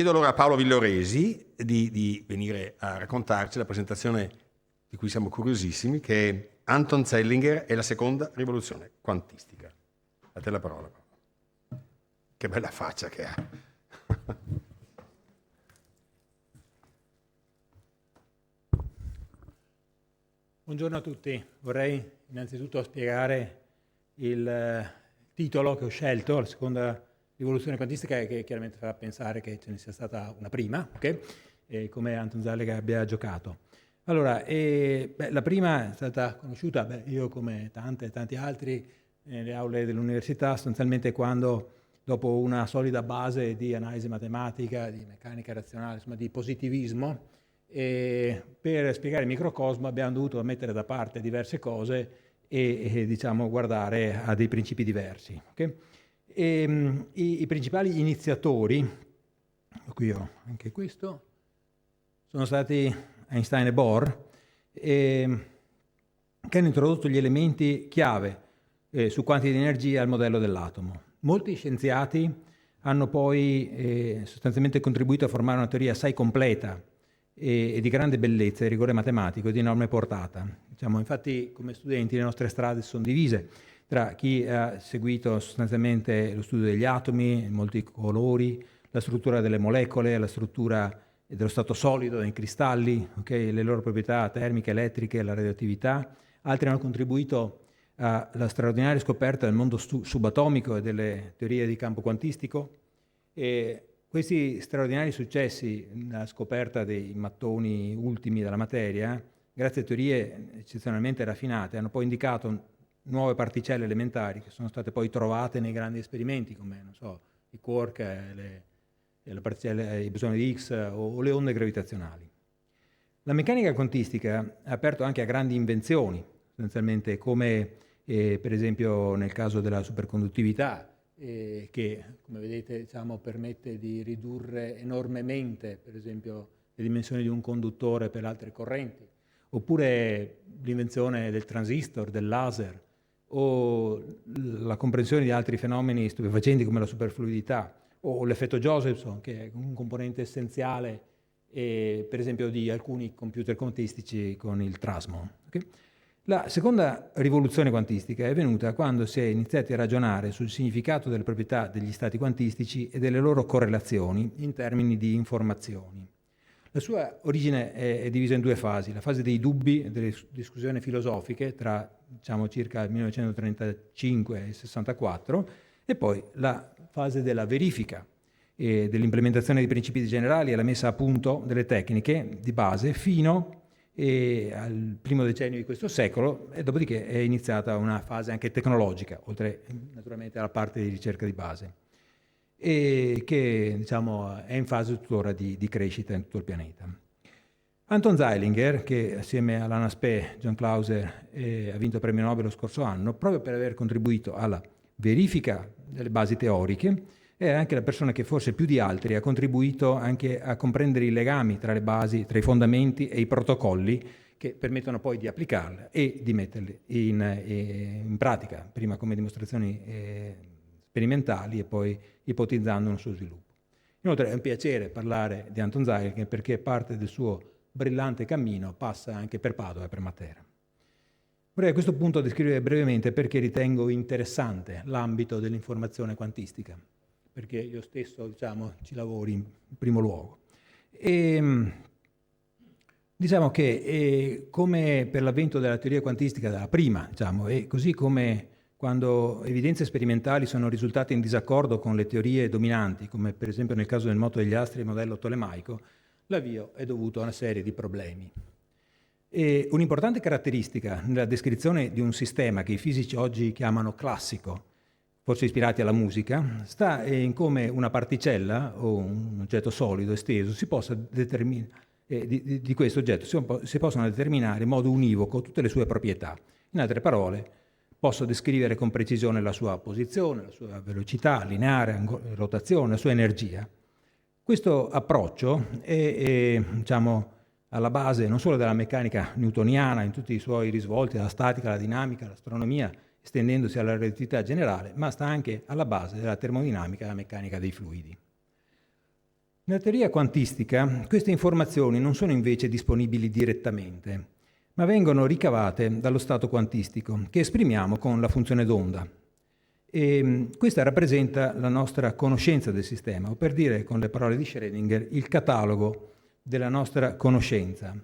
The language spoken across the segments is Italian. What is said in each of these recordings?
Chiedo allora a Paolo Villoresi di venire a raccontarci la presentazione di cui siamo curiosissimi, che è Anton Zeilinger e la seconda rivoluzione quantistica. A te la parola, Paolo. Che bella faccia che ha. Buongiorno a tutti. Vorrei innanzitutto spiegare il titolo che ho scelto, la seconda rivoluzione quantistica, che chiaramente fa pensare che ce ne sia stata una prima, okay? Come Anton Zeilinger abbia giocato. Allora, la prima è stata conosciuta, io come tanti altri, nelle aule dell'università, sostanzialmente quando, dopo una solida base di analisi matematica, di meccanica razionale, insomma di positivismo, per spiegare il microcosmo abbiamo dovuto mettere da parte diverse cose e diciamo, guardare a dei principi diversi. Okay? I principali iniziatori, qui ho anche questo, sono stati Einstein e Bohr, che hanno introdotto gli elementi chiave su quanti di energia al modello dell'atomo. Molti scienziati hanno poi sostanzialmente contribuito a formare una teoria assai completa e di grande bellezza e rigore matematico e di enorme portata. Diciamo, infatti, come studenti le nostre strade sono divise tra chi ha seguito sostanzialmente lo studio degli atomi, molti colori, la struttura delle molecole, la struttura dello stato solido nei cristalli, okay, le loro proprietà termiche, elettriche, la radioattività. Altri hanno contribuito alla straordinaria scoperta del mondo subatomico e delle teorie di campo quantistico. E questi straordinari successi nella scoperta dei mattoni ultimi della materia, grazie a teorie eccezionalmente raffinate, hanno poi indicato nuove particelle elementari che sono state poi trovate nei grandi esperimenti, come non so, i quark, le particelle, i bosoni di Higgs o le onde gravitazionali. La meccanica quantistica ha aperto anche a grandi invenzioni, essenzialmente come per esempio nel caso della superconduttività, che come vedete diciamo, permette di ridurre enormemente per esempio le dimensioni di un conduttore per altre correnti, oppure l'invenzione del transistor, del laser, o la comprensione di altri fenomeni stupefacenti come la superfluidità, o l'effetto Josephson, che è un componente essenziale per esempio di alcuni computer quantistici con il Trasmon. Okay? La seconda rivoluzione quantistica è venuta quando si è iniziati a ragionare sul significato delle proprietà degli stati quantistici e delle loro correlazioni in termini di informazioni. La sua origine è divisa in due fasi: la fase dei dubbi e delle discussioni filosofiche tra diciamo, circa il 1935 e il 64, e poi la fase della verifica e dell'implementazione dei principi generali e la messa a punto delle tecniche di base fino al primo decennio di questo secolo, e dopodiché è iniziata una fase anche tecnologica, oltre naturalmente alla parte di ricerca di base, e che diciamo, è in fase tuttora di crescita in tutto il pianeta. Anton Zeilinger, che assieme all'Anna Spee, John Clauser, ha vinto il premio Nobel lo scorso anno, proprio per aver contribuito alla verifica delle basi teoriche, è anche la persona che forse più di altri ha contribuito anche a comprendere i legami tra le basi, tra i fondamenti e i protocolli che permettono poi di applicarle e di metterle in pratica, prima come dimostrazioni sperimentali e poi ipotizzando un suo sviluppo. Inoltre è un piacere parlare di Anton Zeilinger perché parte del suo brillante cammino passa anche per Padova e per Matera. Vorrei a questo punto descrivere brevemente perché ritengo interessante l'ambito dell'informazione quantistica, perché io stesso diciamo, ci lavoro in primo luogo. Diciamo che come per l'avvento della teoria quantistica della prima, diciamo, e così come quando evidenze sperimentali sono risultate in disaccordo con le teorie dominanti, come per esempio nel caso del moto degli astri e il modello tolemaico, l'avvio è dovuto a una serie di problemi. E un'importante caratteristica nella descrizione di un sistema che i fisici oggi chiamano classico, forse ispirati alla musica, sta in come una particella o un oggetto solido esteso si possa determinare, di questo oggetto si possono determinare in modo univoco tutte le sue proprietà. In altre parole, posso descrivere con precisione la sua posizione, la sua velocità lineare, rotazione, la sua energia. Questo approccio è diciamo, alla base non solo della meccanica newtoniana in tutti i suoi risvolti, la statica, la dinamica, l'astronomia, estendendosi alla relatività generale, ma sta anche alla base della termodinamica e della meccanica dei fluidi. Nella teoria quantistica queste informazioni non sono invece disponibili direttamente, ma vengono ricavate dallo stato quantistico, che esprimiamo con la funzione d'onda. E questa rappresenta la nostra conoscenza del sistema, o per dire con le parole di Schrödinger, il catalogo della nostra conoscenza.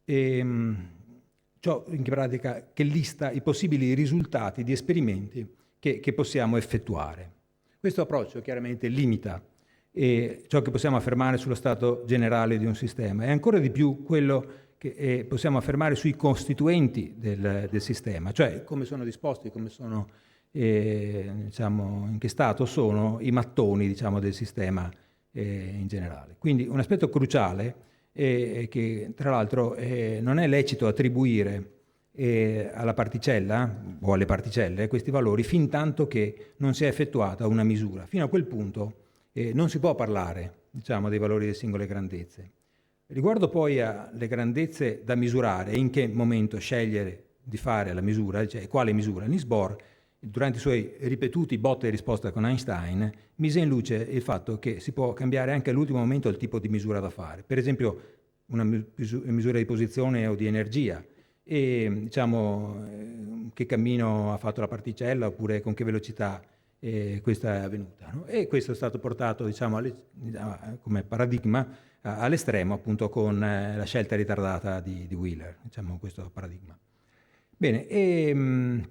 Ciò in pratica che lista i possibili risultati di esperimenti che possiamo effettuare. Questo approccio chiaramente limita ciò che possiamo affermare sullo stato generale di un sistema e ancora di più quello che possiamo affermare sui costituenti del sistema, cioè come sono disposti, come sono, diciamo, in che stato sono i mattoni, diciamo, del sistema in generale. Quindi un aspetto cruciale che tra l'altro non è lecito attribuire alla particella o alle particelle questi valori fin tanto che non sia effettuata una misura. Fino a quel punto non si può parlare, diciamo, dei valori delle singole grandezze. Riguardo poi alle grandezze da misurare e in che momento scegliere di fare la misura, cioè quale misura, Niels Bohr, durante i suoi ripetuti botte e risposta con Einstein, mise in luce il fatto che si può cambiare anche all'ultimo momento il tipo di misura da fare. Per esempio una misura di posizione o di energia, e diciamo che cammino ha fatto la particella oppure con che velocità questa è avvenuta, no? E questo è stato portato, diciamo, come paradigma all'estremo appunto con la scelta ritardata di Wheeler, diciamo, questo paradigma. Bene,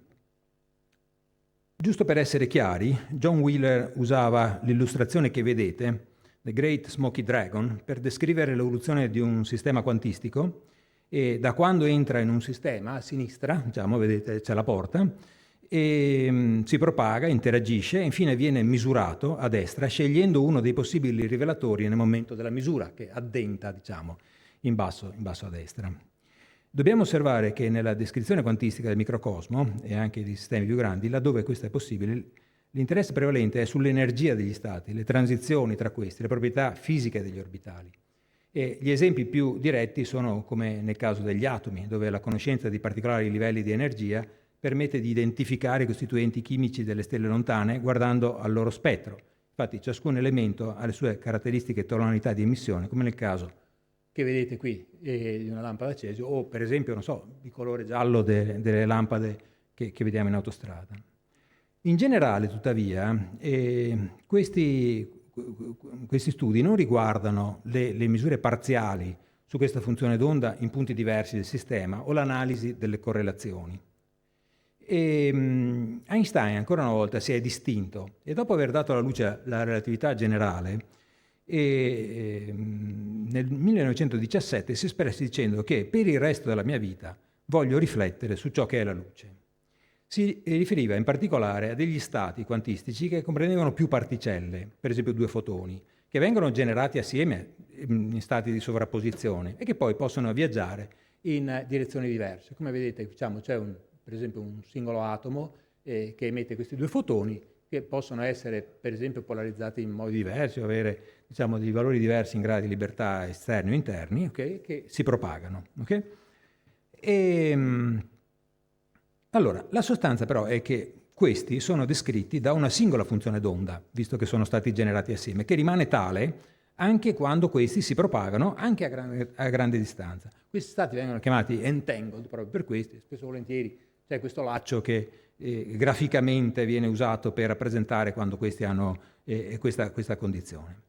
giusto per essere chiari, John Wheeler usava l'illustrazione che vedete, The Great Smoky Dragon, per descrivere l'evoluzione di un sistema quantistico e da quando entra in un sistema a sinistra, diciamo, vedete c'è la porta, e si propaga, interagisce e infine viene misurato a destra scegliendo uno dei possibili rivelatori nel momento della misura che addenta, diciamo, in basso a destra. Dobbiamo osservare che nella descrizione quantistica del microcosmo e anche di sistemi più grandi, laddove questo è possibile, l'interesse prevalente è sull'energia degli stati, le transizioni tra questi, le proprietà fisiche degli orbitali. E gli esempi più diretti sono come nel caso degli atomi, dove la conoscenza di particolari livelli di energia permette di identificare i costituenti chimici delle stelle lontane guardando al loro spettro. Infatti ciascun elemento ha le sue caratteristiche e tonalità di emissione, come nel caso che vedete qui di una lampada a cesio o per esempio, non so, il colore giallo delle lampade che vediamo in autostrada. In generale, tuttavia, questi studi non riguardano le misure parziali su questa funzione d'onda in punti diversi del sistema o l'analisi delle correlazioni. Einstein ancora una volta si è distinto e dopo aver dato alla luce la relatività generale nel 1917 si espresse dicendo che per il resto della mia vita voglio riflettere su ciò che è la luce. Si riferiva in particolare a degli stati quantistici che comprendevano più particelle, per esempio 2 fotoni, che vengono generati assieme in stati di sovrapposizione e che poi possono viaggiare in direzioni diverse. Come vedete, diciamo, c'è per esempio un singolo atomo che emette questi 2 fotoni che possono essere per esempio polarizzati in modi diversi o avere, diciamo, dei valori diversi in gradi di libertà esterni o interni, okay, che si propagano. Okay? Allora, la sostanza però è che questi sono descritti da una singola funzione d'onda, visto che sono stati generati assieme, che rimane tale anche quando questi si propagano anche a grande distanza. Questi stati vengono chiamati entangled proprio per questi, spesso e volentieri c'è questo laccio che graficamente viene usato per rappresentare quando questi hanno questa condizione.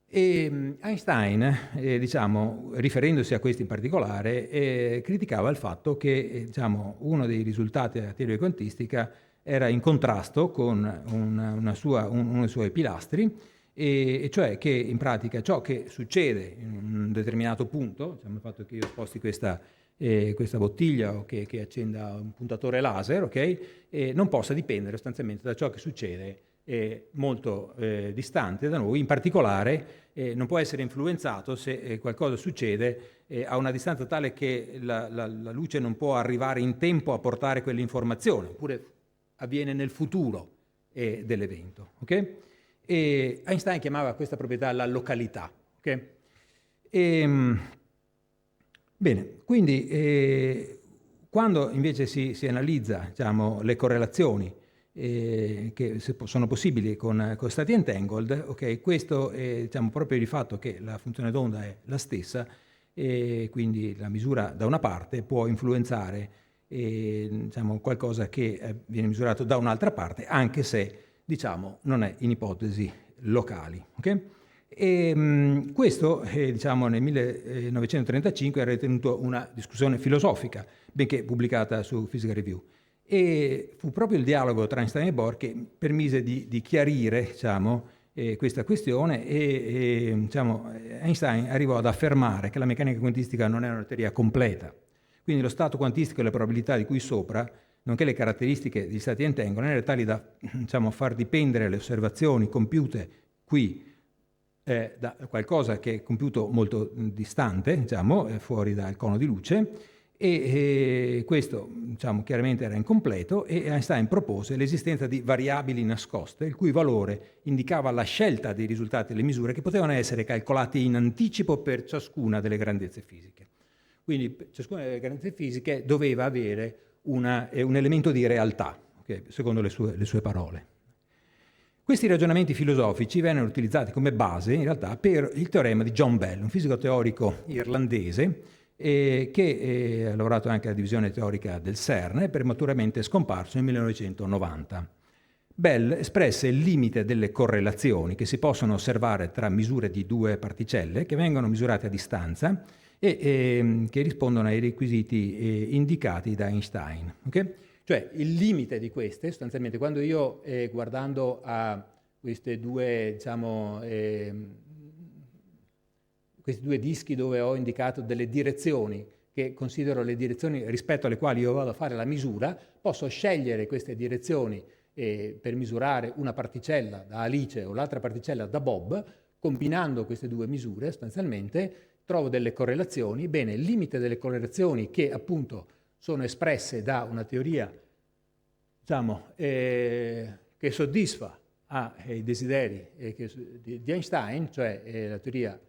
E Einstein, diciamo, riferendosi a questi in particolare, criticava il fatto che diciamo, uno dei risultati della teoria quantistica era in contrasto con uno dei suoi pilastri, e cioè che in pratica ciò che succede in un determinato punto, diciamo, il fatto che io sposti questa bottiglia o che accenda un puntatore laser, okay, non possa dipendere sostanzialmente da ciò che succede molto distante da noi, in particolare non può essere influenzato se qualcosa succede a una distanza tale che la luce non può arrivare in tempo a portare quell'informazione, oppure avviene nel futuro dell'evento. Okay? E Einstein chiamava questa proprietà la località. Okay? Bene, quindi quando invece si analizza, diciamo, le correlazioni che sono possibili con stati entangled, ok? Questo è diciamo, proprio il fatto che la funzione d'onda è la stessa e quindi la misura da una parte può influenzare diciamo, qualcosa che viene misurato da un'altra parte, anche se diciamo, non è in ipotesi locali. Okay? Questo diciamo, nel 1935 era ritenuto una discussione filosofica, benché pubblicata su Physical Review. E fu proprio il dialogo tra Einstein e Bohr che permise di chiarire diciamo, questa questione e diciamo, Einstein arrivò ad affermare che la meccanica quantistica non è una teoria completa. Quindi lo stato quantistico e le probabilità di cui sopra, nonché le caratteristiche degli stati entangled, erano tali da diciamo, far dipendere le osservazioni compiute qui da qualcosa che è compiuto molto distante, diciamo, fuori dal cono di luce, e questo diciamo, chiaramente era incompleto e Einstein propose l'esistenza di variabili nascoste il cui valore indicava la scelta dei risultati delle misure che potevano essere calcolate in anticipo per ciascuna delle grandezze fisiche. Quindi ciascuna delle grandezze fisiche doveva avere un elemento di realtà, okay, secondo le sue parole. Questi ragionamenti filosofici vennero utilizzati come base in realtà per il teorema di John Bell, un fisico teorico irlandese che ha lavorato anche alla divisione teorica del CERN e prematuramente scomparso nel 1990. Bell espresse il limite delle correlazioni che si possono osservare tra misure di due particelle che vengono misurate a distanza e che rispondono ai requisiti indicati da Einstein. Okay? Cioè il limite di queste, sostanzialmente, quando io guardando a queste due, diciamo, questi due dischi dove ho indicato delle direzioni che considero le direzioni rispetto alle quali io vado a fare la misura, posso scegliere queste direzioni per misurare una particella da Alice o l'altra particella da Bob. Combinando queste due misure, sostanzialmente, trovo delle correlazioni. Bene, il limite delle correlazioni che appunto sono espresse da una teoria, diciamo, che soddisfa ai desideri di Einstein, cioè la teoria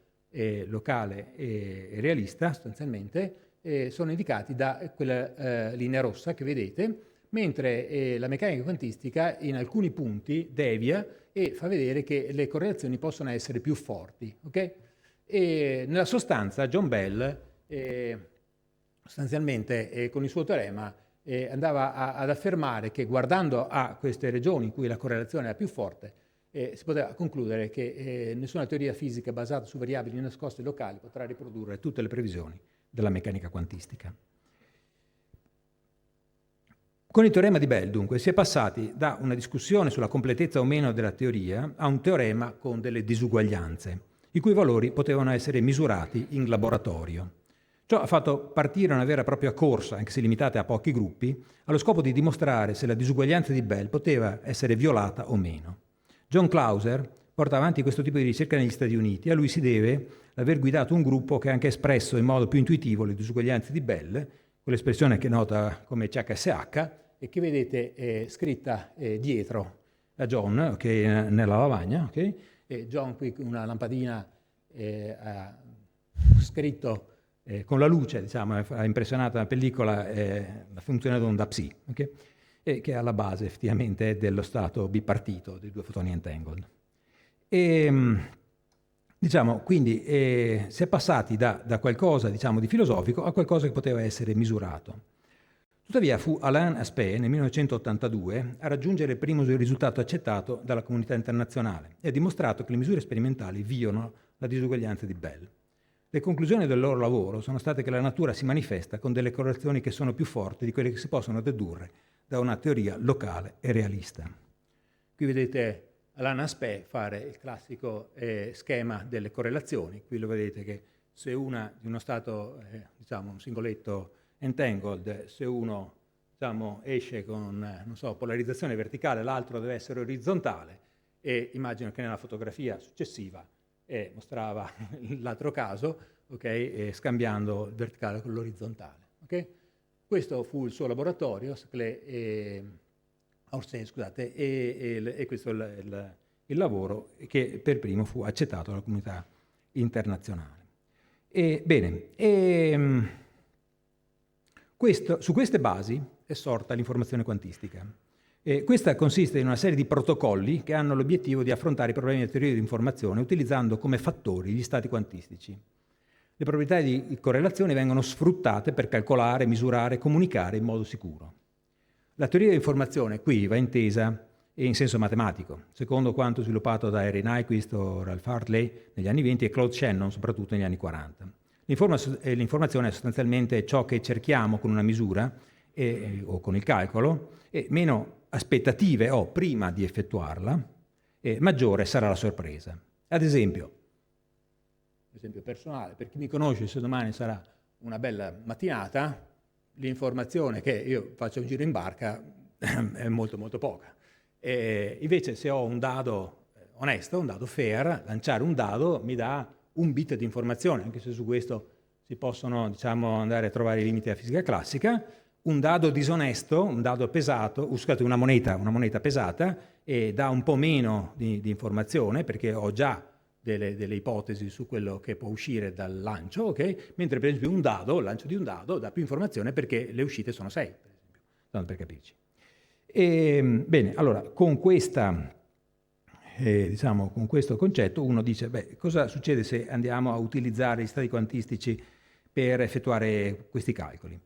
locale e realista, sostanzialmente, sono indicati da quella linea rossa che vedete, mentre la meccanica quantistica in alcuni punti devia e fa vedere che le correlazioni possono essere più forti. Okay? E nella sostanza John Bell sostanzialmente con il suo teorema andava ad affermare che guardando a queste regioni in cui la correlazione era più forte si poteva concludere che nessuna teoria fisica basata su variabili nascoste locali potrà riprodurre tutte le previsioni della meccanica quantistica. Con il teorema di Bell, dunque, si è passati da una discussione sulla completezza o meno della teoria a un teorema con delle disuguaglianze, i cui valori potevano essere misurati in laboratorio. Ciò ha fatto partire una vera e propria corsa, anche se limitata a pochi gruppi, allo scopo di dimostrare se la disuguaglianza di Bell poteva essere violata o meno. John Clauser porta avanti questo tipo di ricerca negli Stati Uniti e a lui si deve l'aver guidato un gruppo che ha anche espresso in modo più intuitivo le disuguaglianze di Bell, quell'espressione che è nota come CHSH e che vedete scritta dietro a John, okay, nella lavagna. Okay? E John qui con una lampadina ha scritto con la luce, diciamo, ha impressionato la pellicola la funzione d'onda psi, okay? E che è alla base effettivamente dello stato bipartito dei due fotoni entangled. Diciamo, quindi si è passati da qualcosa, diciamo, di filosofico a qualcosa che poteva essere misurato. Tuttavia fu Alain Aspect nel 1982 a raggiungere il primo risultato accettato dalla comunità internazionale e ha dimostrato che le misure sperimentali violano la disuguaglianza di Bell. Le conclusioni del loro lavoro sono state che la natura si manifesta con delle correlazioni che sono più forti di quelle che si possono dedurre da una teoria locale e realista. Qui vedete Alain Aspect fare il classico schema delle correlazioni. Qui lo vedete che se una di uno stato, diciamo un singoletto entangled, se uno diciamo, esce con non so, polarizzazione verticale, l'altro deve essere orizzontale e immagino che nella fotografia successiva mostrava l'altro caso, okay, scambiando il verticale con l'orizzontale. Okay? Questo fu il suo laboratorio, Orsay, scusate, e questo è il lavoro che per primo fu accettato dalla comunità internazionale. Su queste basi è sorta l'informazione quantistica. Questa consiste in una serie di protocolli che hanno l'obiettivo di affrontare i problemi della teoria dell'informazione utilizzando come fattori gli stati quantistici. Le proprietà di correlazione vengono sfruttate per calcolare, misurare e comunicare in modo sicuro. La teoria dell'informazione qui va intesa in senso matematico, secondo quanto sviluppato da Harry Nyquist o Ralph Hartley negli anni 20 e Claude Shannon soprattutto negli anni 40. L'informazione è sostanzialmente ciò che cerchiamo con una misura o con il calcolo, e meno aspettative ho prima di effettuarla, maggiore sarà la sorpresa. Ad esempio personale, per chi mi conosce, se domani sarà una bella mattinata, l'informazione che io faccio un giro in barca è molto molto poca. Invece se ho un dado onesto, un dado fair, lanciare un dado mi dà un bit di informazione, anche se su questo si possono, diciamo, andare a trovare i limiti della fisica classica. Un dado disonesto, un dado pesato, scusate, una moneta pesata, dà un po' meno di informazione perché ho già delle ipotesi su quello che può uscire dal lancio, ok? Mentre per esempio il lancio di un dado dà più informazione perché le uscite sono 6, per esempio, tanto per capirci. Bene, allora con questa, con questo concetto uno dice, cosa succede se andiamo a utilizzare gli stati quantistici per effettuare questi calcoli?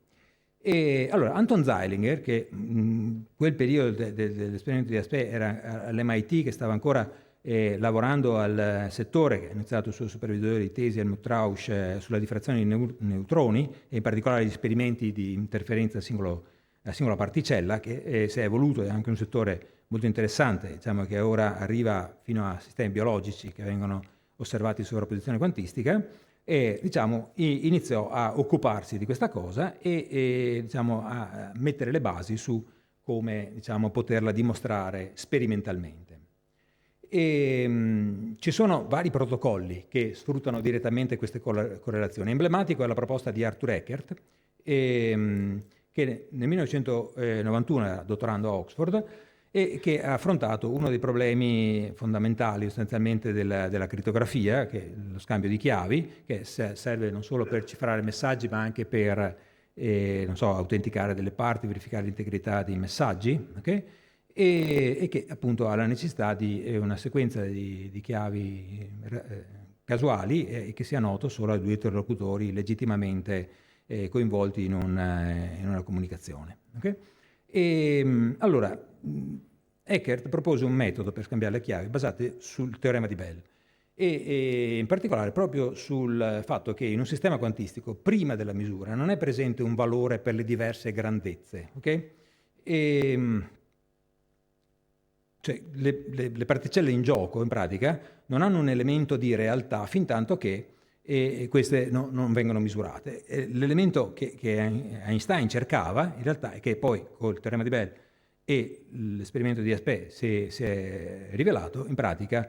Allora, Anton Zeilinger, che in quel periodo dell'esperimento di Aspect era all'MIT, che stava ancora lavorando al settore, che ha iniziato il suo supervisore di tesi Helmut Rausch sulla diffrazione di neutroni, e in particolare gli esperimenti di interferenza a singola particella, che si è evoluto, è anche un settore molto interessante, diciamo, che ora arriva fino a sistemi biologici che vengono osservati in sovrapposizione quantistica, e diciamo, iniziò a occuparsi di questa cosa e diciamo, a mettere le basi su come, diciamo, poterla dimostrare sperimentalmente. Ci sono vari protocolli che sfruttano direttamente queste correlazioni. Emblematico è la proposta di Arthur Eckert, che nel 1991 era dottorando a Oxford e che ha affrontato uno dei problemi fondamentali sostanzialmente della crittografia, che è lo scambio di chiavi, che serve non solo per cifrare messaggi ma anche per autenticare delle parti, verificare l'integrità dei messaggi, okay? E che appunto ha la necessità di una sequenza di chiavi casuali e che sia noto solo ai due interlocutori legittimamente coinvolti in una comunicazione. Okay? Allora, Eckert propose un metodo per scambiare le chiavi basate sul teorema di Bell e in particolare proprio sul fatto che in un sistema quantistico prima della misura non è presente un valore per le diverse grandezze. Okay? Cioè, le particelle in gioco, in pratica, non hanno un elemento di realtà fin tanto che queste non vengono misurate. L'elemento che Einstein cercava, in realtà, è che poi, col teorema di Bell e l'esperimento di Aspect si è rivelato, in pratica,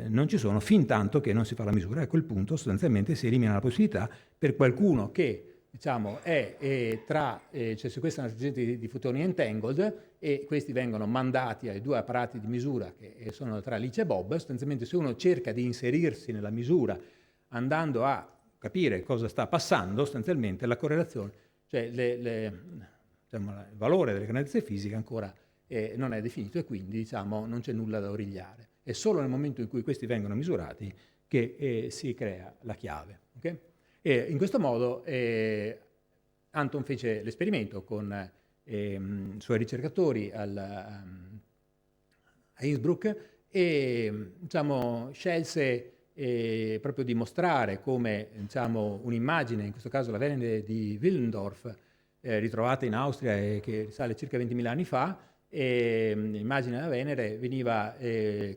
non ci sono fin tanto che non si fa la misura. A quel punto, sostanzialmente, si elimina la possibilità per qualcuno che, diciamo, cioè se questa è una sequenza di fotoni entangled e questi vengono mandati ai due apparati di misura che sono tra Alice e Bob, sostanzialmente se uno cerca di inserirsi nella misura andando a capire cosa sta passando, sostanzialmente la correlazione, cioè diciamo, il valore delle grandezze fisiche ancora non è definito e quindi, diciamo, non c'è nulla da origliare. È solo nel momento in cui questi vengono misurati che si crea la chiave. Okay? E in questo modo Anton fece l'esperimento con i suoi ricercatori a Innsbruck e, diciamo, scelse proprio di mostrare come, diciamo, un'immagine, in questo caso la Venere di Willendorf, ritrovata in Austria e che risale circa 20.000 anni fa, l'immagine della Venere veniva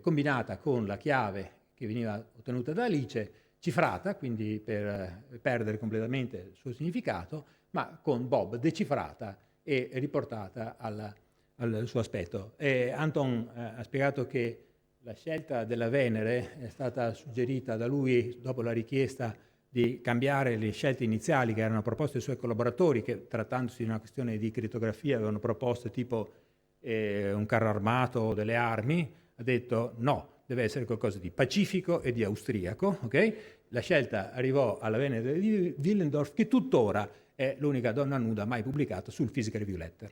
combinata con la chiave che veniva ottenuta da Alice, cifrata, quindi per perdere completamente il suo significato, ma con Bob decifrata e riportata al suo aspetto. Anton ha spiegato che la scelta della Venere è stata suggerita da lui dopo la richiesta di cambiare le scelte iniziali che erano proposte dai suoi collaboratori, che trattandosi di una questione di crittografia avevano proposte tipo un carro armato o delle armi. Ha detto no, deve essere qualcosa di pacifico e di austriaco. Okay? La scelta arrivò alla Venere di Willendorf, che tuttora è l'unica donna nuda mai pubblicata sul Physical Review Letter.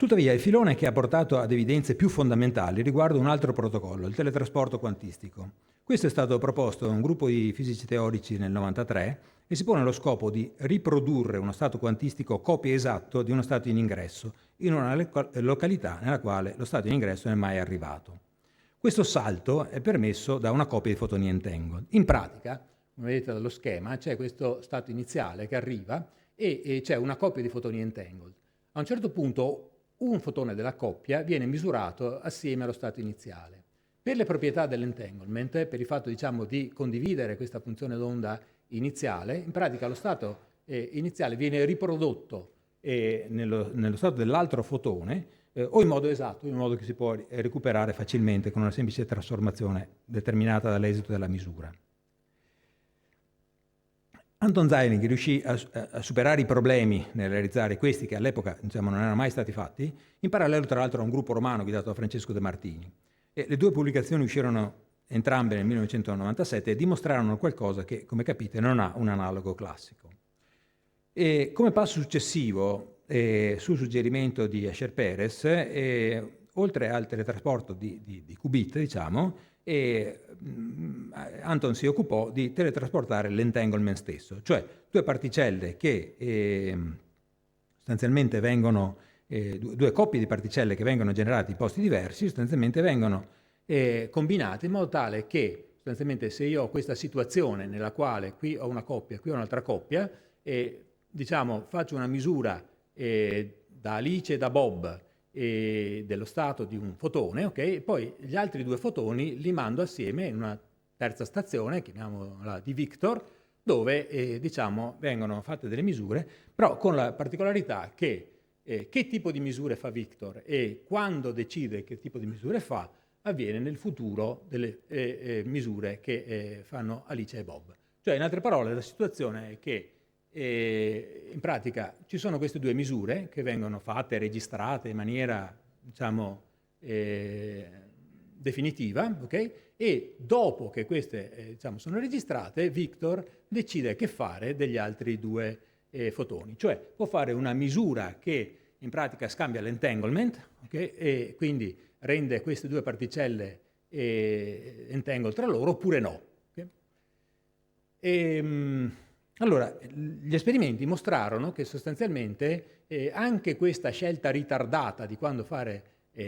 Tuttavia, il filone che ha portato ad evidenze più fondamentali riguarda un altro protocollo, il teletrasporto quantistico. Questo è stato proposto da un gruppo di fisici teorici nel 1993 e si pone lo scopo di riprodurre uno stato quantistico copia esatto di uno stato in ingresso in una località nella quale lo stato in ingresso non è mai arrivato. Questo salto è permesso da una coppia di fotoni entangled. In pratica, come vedete dallo schema, c'è questo stato iniziale che arriva e c'è una coppia di fotoni entangled. A un certo punto un fotone della coppia viene misurato assieme allo stato iniziale. Per le proprietà dell'entanglement, per il fatto di condividere questa funzione d'onda iniziale, in pratica lo stato iniziale viene riprodotto nello stato dell'altro fotone o in modo esatto, in modo che si può recuperare facilmente con una semplice trasformazione determinata dall'esito della misura. Anton Zeilinger riuscì a superare i problemi nel realizzare questi che all'epoca non erano mai stati fatti, in parallelo tra l'altro a un gruppo romano guidato da Francesco De Martini. E le due pubblicazioni uscirono entrambe nel 1997 e dimostrarono qualcosa che, come capite, non ha un analogo classico. E come passo successivo, su suggerimento di Asher Perez, oltre al teletrasporto di qubit, Anton si occupò di teletrasportare l'entanglement stesso, cioè due particelle che sostanzialmente vengono, due coppie di particelle che vengono generate in posti diversi, sostanzialmente vengono combinate in modo tale che sostanzialmente se io ho questa situazione nella quale qui ho una coppia, qui ho un'altra coppia, faccio una misura da Alice e da Bob dello stato di un fotone, ok? E poi gli altri due fotoni li mando assieme in una terza stazione, chiamiamola di Victor, dove vengono fatte delle misure, però con la particolarità che tipo di misure fa Victor e quando decide che tipo di misure fa, avviene nel futuro delle misure che fanno Alice e Bob. Cioè, in altre parole, la situazione è che in pratica ci sono queste due misure che vengono fatte e registrate in maniera definitiva, ok? E dopo che queste sono registrate, Victor decide che fare degli altri due fotoni, cioè può fare una misura che in pratica scambia l'entanglement, okay? E quindi rende queste due particelle entangled tra loro oppure no. Okay? Allora, gli esperimenti mostrarono che sostanzialmente anche questa scelta ritardata di quando fare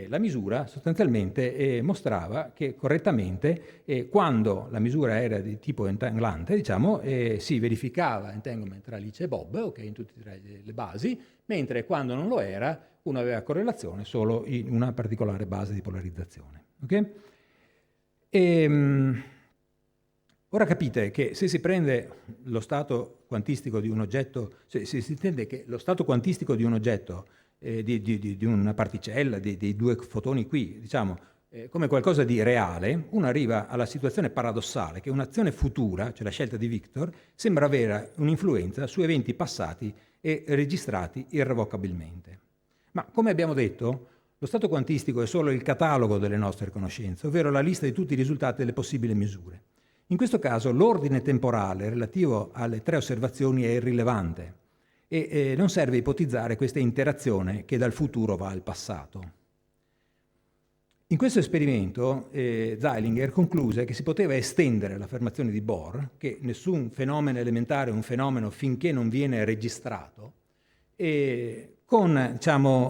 la misura sostanzialmente mostrava che correttamente quando la misura era di tipo entanglante, si verificava entanglement tra Alice e Bob, okay, in tutte e tre le basi, mentre quando non lo era uno aveva correlazione solo in una particolare base di polarizzazione. Okay? Ora capite che se si prende lo stato quantistico di un oggetto, se si intende che lo stato quantistico di un oggetto, di una particella, dei due fotoni qui, come qualcosa di reale, uno arriva alla situazione paradossale che un'azione futura, cioè la scelta di Victor, sembra avere un'influenza su eventi passati e registrati irrevocabilmente. Ma come abbiamo detto, lo stato quantistico è solo il catalogo delle nostre conoscenze, ovvero la lista di tutti i risultati delle possibili misure. In questo caso l'ordine temporale relativo alle tre osservazioni è irrilevante e non serve ipotizzare questa interazione che dal futuro va al passato. In questo esperimento Zeilinger concluse che si poteva estendere l'affermazione di Bohr, che nessun fenomeno elementare è un fenomeno finché non viene registrato, con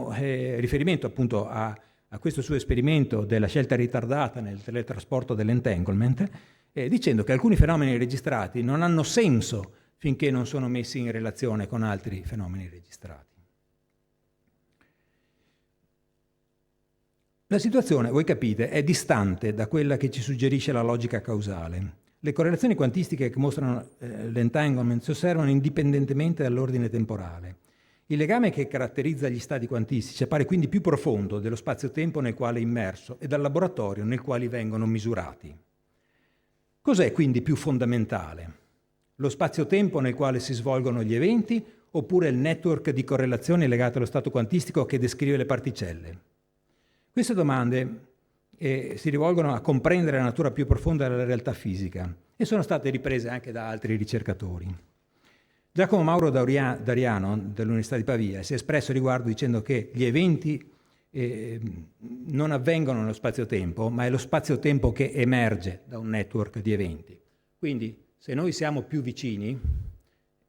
riferimento appunto a questo suo esperimento della scelta ritardata nel teletrasporto dell'entanglement, dicendo che alcuni fenomeni registrati non hanno senso finché non sono messi in relazione con altri fenomeni registrati. La situazione, voi capite, è distante da quella che ci suggerisce la logica causale. Le correlazioni quantistiche che mostrano l'entanglement si osservano indipendentemente dall'ordine temporale. Il legame che caratterizza gli stati quantistici appare quindi più profondo dello spazio-tempo nel quale è immerso e dal laboratorio nel quale vengono misurati. Cos'è quindi più fondamentale? Lo spazio-tempo nel quale si svolgono gli eventi oppure il network di correlazioni legato allo stato quantistico che descrive le particelle? Queste domande si rivolgono a comprendere la natura più profonda della realtà fisica e sono state riprese anche da altri ricercatori. Giacomo Mauro D'Ariano dell'Università di Pavia si è espresso a riguardo dicendo che gli eventi non avvengono nello spazio-tempo, ma è lo spazio-tempo che emerge da un network di eventi. Quindi se noi siamo più vicini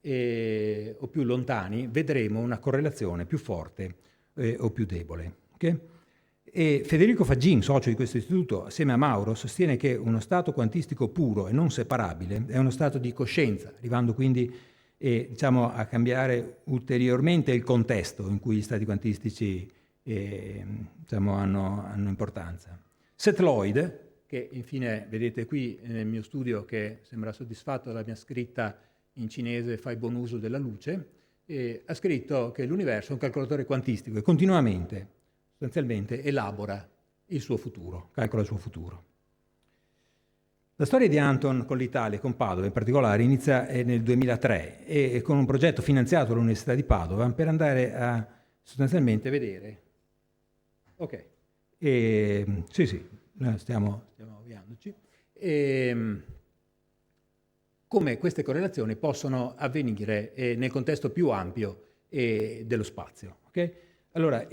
o più lontani, vedremo una correlazione più forte o più debole. Okay? E Federico Faggin, socio di questo istituto, assieme a Mauro, sostiene che uno stato quantistico puro e non separabile è uno stato di coscienza, arrivando quindi a cambiare ulteriormente il contesto in cui gli stati quantistici hanno importanza. Seth Lloyd, che infine vedete qui nel mio studio, che sembra soddisfatto della mia scritta in cinese, fai buon uso della luce, ha scritto che l'universo è un calcolatore quantistico e continuamente, sostanzialmente, elabora il suo futuro, calcola il suo futuro. La storia di Anton con l'Italia e con Padova in particolare inizia nel 2003 e con un progetto finanziato dall'Università di Padova per andare a sostanzialmente vedere. Ok, sì, stiamo avviandoci. Come queste correlazioni possono avvenire nel contesto più ampio dello spazio. Okay? Allora,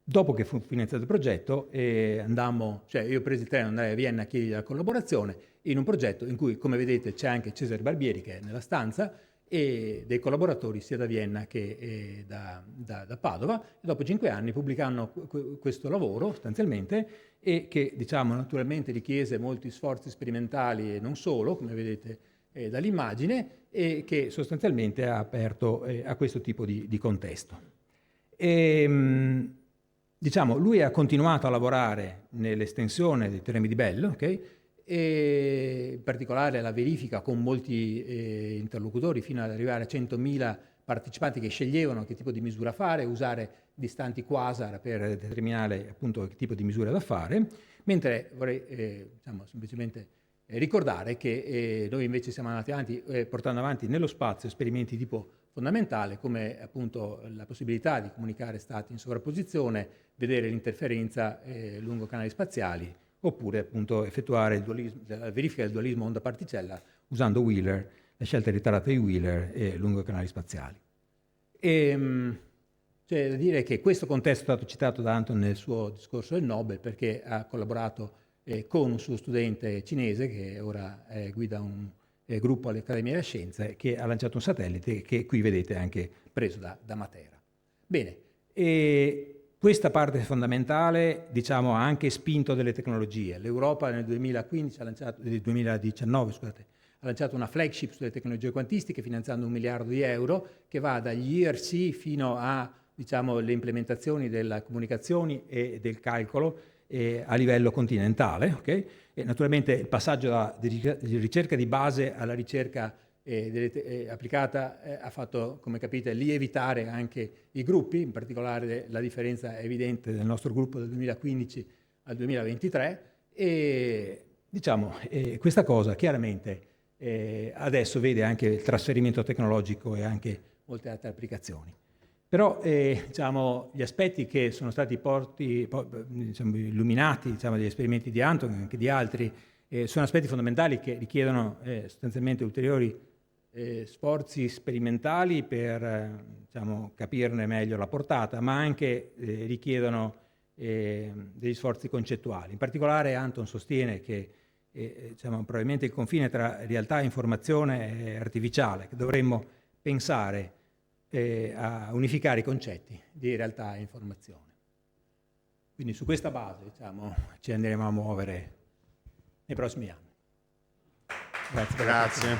dopo che fu finanziato il progetto, io presi il treno, andai a Vienna a chiedere la collaborazione in un progetto in cui, come vedete, c'è anche Cesare Barbieri che è nella stanza e dei collaboratori sia da Vienna che da Padova. E dopo 5 anni pubblicano questo lavoro sostanzialmente e che naturalmente richiese molti sforzi sperimentali e non solo, come vedete dall'immagine, e che sostanzialmente ha aperto a questo tipo di contesto. Lui ha continuato a lavorare nell'estensione dei teoremi di Bell, okay? E in particolare la verifica con molti interlocutori fino ad arrivare a 100.000 partecipanti che sceglievano che tipo di misura fare, usare distanti quasar per determinare appunto che tipo di misura da fare, mentre vorrei semplicemente ricordare che noi invece siamo andati avanti portando avanti nello spazio esperimenti di tipo fondamentale come appunto la possibilità di comunicare stati in sovrapposizione, vedere l'interferenza lungo canali spaziali, oppure appunto effettuare la verifica del dualismo onda-particella usando Wheeler, la scelta ritardata di Wheeler lungo i canali spaziali. C'è da dire che questo contesto è stato citato da Anton nel suo discorso del Nobel perché ha collaborato con un suo studente cinese che ora guida un gruppo all'Accademia delle Scienze che ha lanciato un satellite che qui vedete anche preso da Matera. Bene, questa parte fondamentale ha anche spinto delle tecnologie. L'Europa nel 2019 ha lanciato una flagship sulle tecnologie quantistiche finanziando €1 miliardo che va dagli IRC fino a le implementazioni della comunicazioni e del calcolo a livello continentale. Okay? E naturalmente il passaggio da ricerca di base alla ricerca applicata ha fatto, come capite, lievitare anche i gruppi, in particolare la differenza è evidente del nostro gruppo dal 2015 al 2023 e questa cosa chiaramente adesso vede anche il trasferimento tecnologico e anche molte altre applicazioni. Però gli aspetti che sono stati illuminati dagli esperimenti di Anton e anche di altri sono aspetti fondamentali che richiedono sostanzialmente ulteriori sforzi sperimentali per capirne meglio la portata, ma anche richiedono degli sforzi concettuali. In particolare Anton sostiene che probabilmente il confine tra realtà e informazione è artificiale, che dovremmo pensare a unificare i concetti di realtà e informazione. Quindi su questa base ci andremo a muovere nei prossimi anni. Grazie.